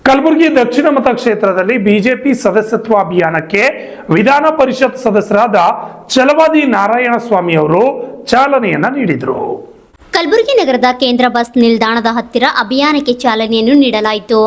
ಕಲಬುರಗಿ ದಕ್ಷಿಣ ಮತಕ್ಷೇತ್ರದಲ್ಲಿ BJP ಸದಸ್ಯತ್ವ ಅಭಿಯಾನಕ್ಕೆ ವಿಧಾನ ಪರಿಷತ್ ಸದಸ್ಯರಾದ ಛಲವಾದಿ ನಾರಾಯಣಸ್ವಾಮಿ ಅವರು ಚಾಲನೆಯನ್ನ ನೀಡಿದರು. ಕಲಬುರಗಿ ನಗರದ ಕೇಂದ್ರ ಬಸ್ ನಿಲ್ದಾಣದ ಹತ್ತಿರ ಅಭಿಯಾನಕ್ಕೆ ಚಾಲನೆಯನ್ನು ನೀಡಲಾಯಿತು.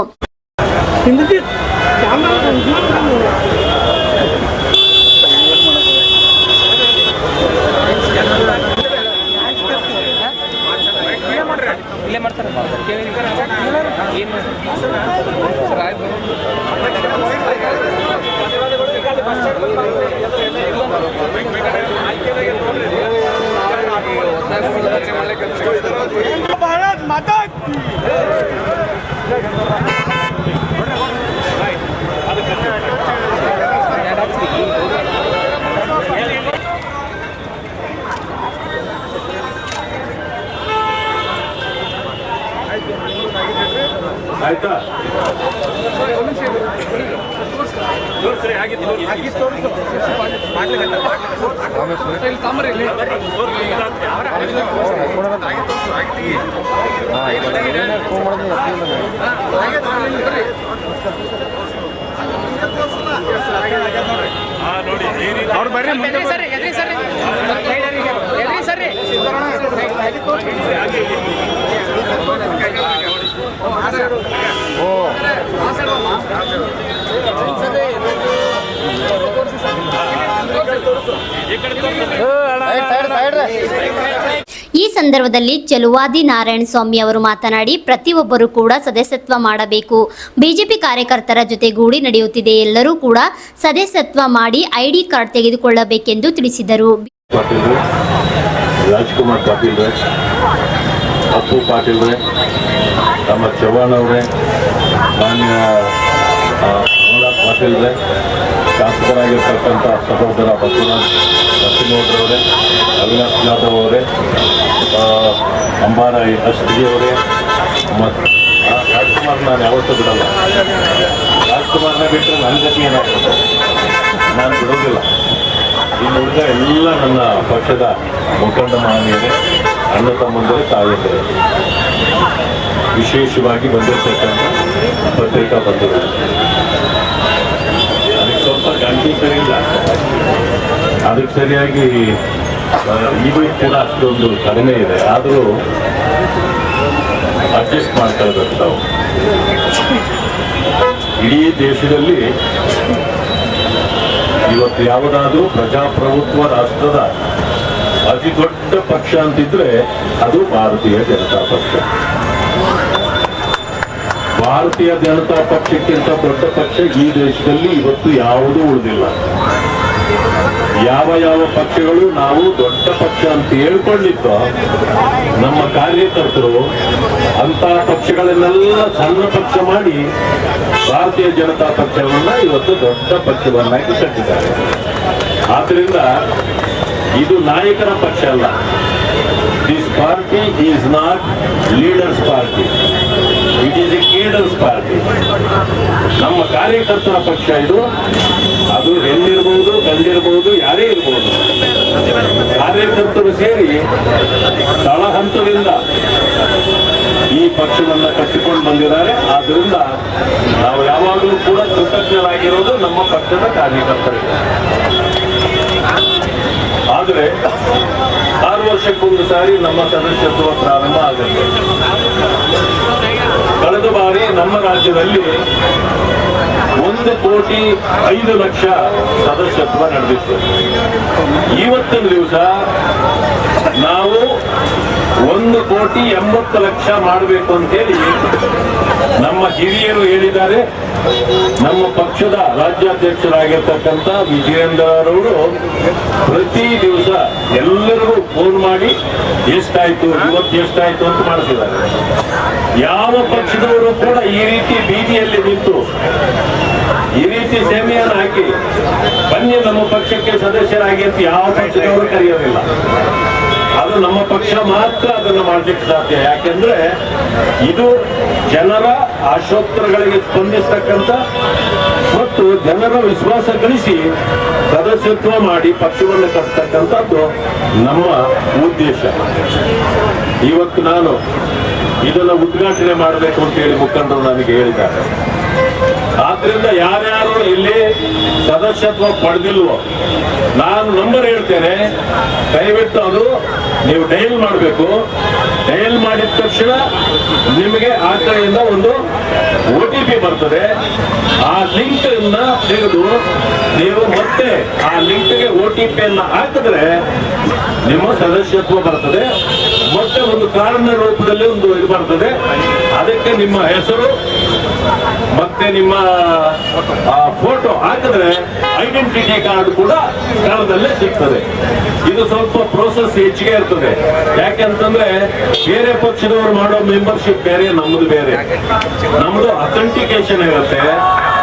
भारत माता की ಆಯ್ತಾ ಅವ್ರು ಬರ್ರಿ ಮುಂದೆ ಸರಿ ಎದ್ರಿ ಸರಿ ಎದ್ರಿ ಸರಿ ಈ ಸಂದರ್ಭದಲ್ಲಿ ಛಲವಾದಿ ನಾರಾಯಣಸ್ವಾಮಿ ಅವರು ಮಾತನಾಡಿ, ಪ್ರತಿಯೊಬ್ಬರೂ ಕೂಡ ಸದಸ್ಯತ್ವ ಮಾಡಬೇಕು. ಬಿಜೆಪಿ ಕಾರ್ಯಕರ್ತರ ಜೊತೆಗೂಡಿ ನಡೆಯುತ್ತಿದೆ. ಎಲ್ಲರೂ ಕೂಡ ಸದಸ್ಯತ್ವ ಮಾಡಿ ಐಡಿ ಕಾರ್ಡ್ ತೆಗೆದುಕೊಳ್ಳಬೇಕೆಂದು ತಿಳಿಸಿದರು. ರಾಜ್ಕುಮಾರ್ ಪಾಟೀಲ್, ಅಪ್ಪು ಪಾಟೀಲ್, ನಮ್ಮ ಚವ್ಹಾಣ್ ಅವರೇ, ಮಾನ್ಯ ಅಮರನಾಥ್ ಪಾಟೀಲ್, ಶಾಸಕರಾಗಿರ್ತಕ್ಕಂಥ ಸಹೋದರ ಬಸವರಾಜ್ ನರಸಿಂಹರವರೇ, ಅವಿನಾಶ್ ಜಾಧವ್ ಅವರೇ, ಅಂಬಾರ ಅಷ್ಟಗಿ ಅವರೇ, ಮತ್ತು ರಾಜ್ಕುಮಾರ್ ನಾನು ಯಾವತ್ತೂ ಬಿಡಲ್ಲ. ರಾಜ್ಕುಮಾರ್ನ ಬಿಟ್ಟರೆ ನನ್ನ ಗತಿ ಏನಾಗ್ತದೆ, ನಾನು ಬಿಡೋದಿಲ್ಲ. ಇನ್ನು ಉಳಿದ ಎಲ್ಲ ನನ್ನ ಪಕ್ಷದ ಮುಖಂಡ ಮಹನೀಯರೇ, ಅಣ್ಣ ತಮ್ಮಂದರೆ, ತಾಯಿಯಂದರೆ, ವಿಶೇಷವಾಗಿ ಬಂದಿರತಕ್ಕಂಥ ಪತ್ರಿಕಾ ಬಂಧುಗಳು, ಅದಕ್ಕೆ ಸ್ವಲ್ಪ ಗಂಟೆ ಸರಿ ಇಲ್ಲ, ಅದಕ್ಕೆ ಸರಿಯಾಗಿ ಈಗೂ ಕೂಡ ಅಷ್ಟೊಂದು ಕಡಿಮೆ ಇದೆ, ಆದರೂ ಅಡ್ಜಸ್ಟ್ ಮಾಡ್ತಾ ಇರ್ಬೇಕು ನಾವು. ಇಡೀ ದೇಶದಲ್ಲಿ ಇವತ್ತು ಯಾವುದಾದ್ರೂ ಪ್ರಜಾಪ್ರಭುತ್ವ ರಾಷ್ಟ್ರದ ಅತಿ ದೊಡ್ಡ ಪಕ್ಷ ಅಂತಿದ್ರೆ ಅದು ಭಾರತೀಯ ಜನತಾ ಪಕ್ಷ. ಭಾರತೀಯ ಜನತಾ ಪಕ್ಷಕ್ಕಿಂತ ದೊಡ್ಡ ಪಕ್ಷ ಈ ದೇಶದಲ್ಲಿ ಇವತ್ತು ಯಾವುದೂ ಉಳಿದಿಲ್ಲ. ಯಾವ ಯಾವ ಪಕ್ಷಗಳು ನಾವು ದೊಡ್ಡ ಪಕ್ಷ ಅಂತ ಹೇಳ್ಕೊಂಡಿದ್ದೋ ನಮ್ಮ ಕಾರ್ಯಕರ್ತರು ಅಂತ ಪಕ್ಷಗಳನ್ನೆಲ್ಲ ಸಣ್ಣ ಪಕ್ಷ ಮಾಡಿ ಭಾರತೀಯ ಜನತಾ ಪಕ್ಷವನ್ನ ಇವತ್ತು ದೊಡ್ಡ ಪಕ್ಷವನ್ನಾಗಿ ಕಟ್ಟಿದ್ದಾರೆ. ಆದ್ರಿಂದ ಇದು ನಾಯಕರ ಪಕ್ಷ ಅಲ್ಲ. This party is not leaders party, it is a cadres party. ನಮ್ಮ ಕಾರ್ಯಕರ್ತರ ಪಕ್ಷ ಇದು. ಅದು ಹೆಣ್ಣಿರ್ಬಹುದು, ಗಂಡಿರ್ಬಹುದು, ಯಾರೇ ಇರ್ಬೋದು, ಕಾರ್ಯಕರ್ತರು ಸೇರಿ ತಳ ಹಂತದಿಂದ ಈ ಪಕ್ಷವನ್ನ ಕಟ್ಟಿಕೊಂಡು ಬಂದಿದ್ದಾರೆ. ಆದ್ರಿಂದ ನಾವು ಯಾವಾಗಲೂ ಕೂಡ ಕೃತಜ್ಞರಾಗಿರೋದು ನಮ್ಮ ಪಕ್ಷದ ಕಾರ್ಯಕರ್ತರಿಗೆ. ಆದರೆ 6 ವರ್ಷಕ್ಕೊಂದು ಸಾರಿ ನಮ್ಮ ಸದಸ್ಯತ್ವ ಪ್ರಾರಂಭ ಆಗುತ್ತೆ. ಕಳೆದ ಬಾರಿ ನಮ್ಮ ರಾಜ್ಯದಲ್ಲಿ 1,05,00,000 ಸದಸ್ಯತ್ವ ನಡೆದಿತ್ತು. ಇವತ್ತಿನ ದಿವಸ ನಾವು 1,80,00,000 ಮಾಡಬೇಕು ಅಂತೇಳಿ ನಮ್ಮ ಹಿರಿಯರು ಹೇಳಿದ್ದಾರೆ. ನಮ್ಮ ಪಕ್ಷದ ರಾಜ್ಯಾಧ್ಯಕ್ಷರಾಗಿರ್ತಕ್ಕಂಥ ವಿಜಯೇಂದ್ರರವರು ಪ್ರತಿ ದಿವಸ ಎಲ್ಲರಿಗೂ ಫೋನ್ ಮಾಡಿ ಎಷ್ಟಾಯ್ತು, ಇವತ್ತು ಎಷ್ಟಾಯ್ತು ಅಂತ ಮಾಡ್ತಿದ್ದಾರೆ. ಯಾವ ಪಕ್ಷದವರು ಕೂಡ ಈ ರೀತಿ ಬೀದಿಯಲ್ಲಿ ನಿಂತು ಈ ರೀತಿ ಸೇವೆಯನ್ನು ಹಾಕಿ ಬನ್ನಿ ನಮ್ಮ ಪಕ್ಷಕ್ಕೆ ಸದಸ್ಯರಾಗಿ ಅಂತ ಯಾವ ಪಕ್ಷದವರು ಕರೆಯೋದಿಲ್ಲ. ಅದು ನಮ್ಮ ಪಕ್ಷ ಮಾತ್ರ ಅದನ್ನು ಮಾಡಲಿಕ್ಕೆ ಸಾಧ್ಯ. ಯಾಕೆಂದ್ರೆ ಇದು ಜನರ ಆಶೋತ್ತರಗಳಿಗೆ ಸ್ಪಂದಿಸ್ತಕ್ಕಂಥ ಮತ್ತು ಜನರ ವಿಶ್ವಾಸ ಗಳಿಸಿ ಸದಸ್ಯತ್ವ ಮಾಡಿ ಪಕ್ಷವನ್ನು ಕಟ್ಟತಕ್ಕಂಥದ್ದು ನಮ್ಮ ಉದ್ದೇಶ. ಇವತ್ತು ನಾನು ಇದನ್ನು ಉದ್ಘಾಟನೆ ಮಾಡಬೇಕು ಅಂತ ಹೇಳಿ ಮುಖಂಡರು ನನಗೆ ಹೇಳಿದ್ದಾರೆ. ಆದ್ರಿಂದ ಯಾರ್ಯಾರು ಇಲ್ಲಿ ಸದಸ್ಯತ್ವ ಪಡೆದಿಲ್ವೋ ನಾನು ನಂಬರ್ ಹೇಳ್ತೇನೆ, ದಯವಿಟ್ಟು ಅದು ನೀವು ಡಯಲ್ ಮಾಡಬೇಕು. ಡಯಲ್ ಮಾಡಿದ ತಕ್ಷಣ ನಿಮಗೆ ಆ ಕಡೆಯಿಂದ ಒಂದು OTP ಬರ್ತದೆ. ಆ ಲಿಂಕ್ ಅನ್ನ ತೆಗೆದು ನೀವು ಮತ್ತೆ ಆ ಲಿಂಕ್ಗೆ OTP ಅನ್ನ ಹಾಕಿದ್ರೆ ನಿಮ್ಮ ಸದಸ್ಯತ್ವ ಬರ್ತದೆ. ಮತ್ತೆ ಒಂದು ಕಾರ್ಡ್ನ ರೂಪದಲ್ಲಿ ಒಂದು ಇದು ಬರ್ತದೆ. ಅದಕ್ಕೆ ನಿಮ್ಮ ಹೆಸರು ಮತ್ತೆ ನಿಮ್ಮ ಫೋಟೋ ಹಾಕಿದ್ರೆ ಐಡೆಂಟಿಟಿ ಕಾರ್ಡ್ ಕೂಡ ಸ್ಥಳದಲ್ಲೇ ಸಿಗ್ತದೆ. ಇದು ಸ್ವಲ್ಪ ಪ್ರೋಸೆಸ್ ಹೆಚ್ಚಿಗೆ ಇರ್ತದೆ. ಯಾಕೆಂತಂದ್ರೆ ಬೇರೆ ಪಕ್ಷದವರು ಮಾಡೋ ಮೆಂಬರ್ಶಿಪ್ ಬೇರೆ, ನಮ್ಮದು ಬೇರೆ. ನಮ್ದು ಅಥೆಂಟಿಕೇಶನ್ ಇರುತ್ತೆ.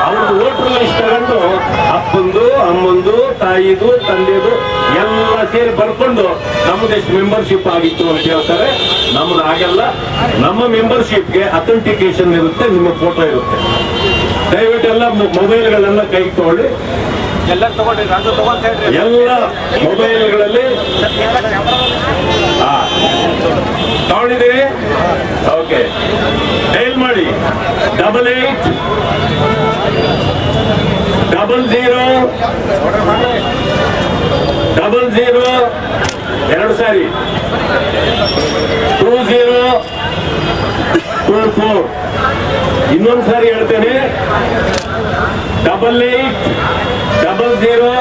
ಅವ್ರದ್ದು ವೋಟರ್ ಲಿಸ್ಟ್ ತಗೊಂಡು ಅಪ್ಪಂದು, ಅಮ್ಮಂದು, ತಾಯಿದು, ತಂದೆದು ಎಲ್ಲ ಸೇರಿ ಬರ್ಕೊಂಡು ನಮ್ದೆಷ್ಟು ಮೆಂಬರ್ಶಿಪ್ ಆಗಿತ್ತು ಅಂತ ಹೇಳ್ತಾರೆ. ನಮ್ದು ಆಗಲ್ಲ. ನಮ್ಮ ಮೆಂಬರ್ಶಿಪ್ಗೆ ಅಥೆಂಟಿಕೇಶನ್ ಇರುತ್ತೆ, ನಿಮ್ಮ ಫೋಟೋ ಇರುತ್ತೆ. ದಯವಿಟ್ಟು ಎಲ್ಲ ಮೊಬೈಲ್ಗಳೆಲ್ಲ ಕೈಗೆ ತಗೊಳ್ಳಿ. ಎಲ್ಲ ತಗೊಂಡ್ರಿ, ರಾಜು ತಗೊಂತ ಹೇಳ್ರಿ. ಎಲ್ಲ ಮೊಬೈಲ್ಗಳಲ್ಲಿ ತಗೊಂಡಿದ್ದೀರಿ? ಓಕೆ, ಡೈಲ್ ಮಾಡಿ 88 00 ಎರಡು ಸಾರಿ 2024. ಇನ್ನೊಂದು ಸಾರಿ ಹೇಳ್ತೇನೆ, 88 00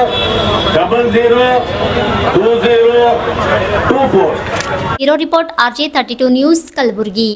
00 2024. Bureau report RJ32 news Kalaburagi.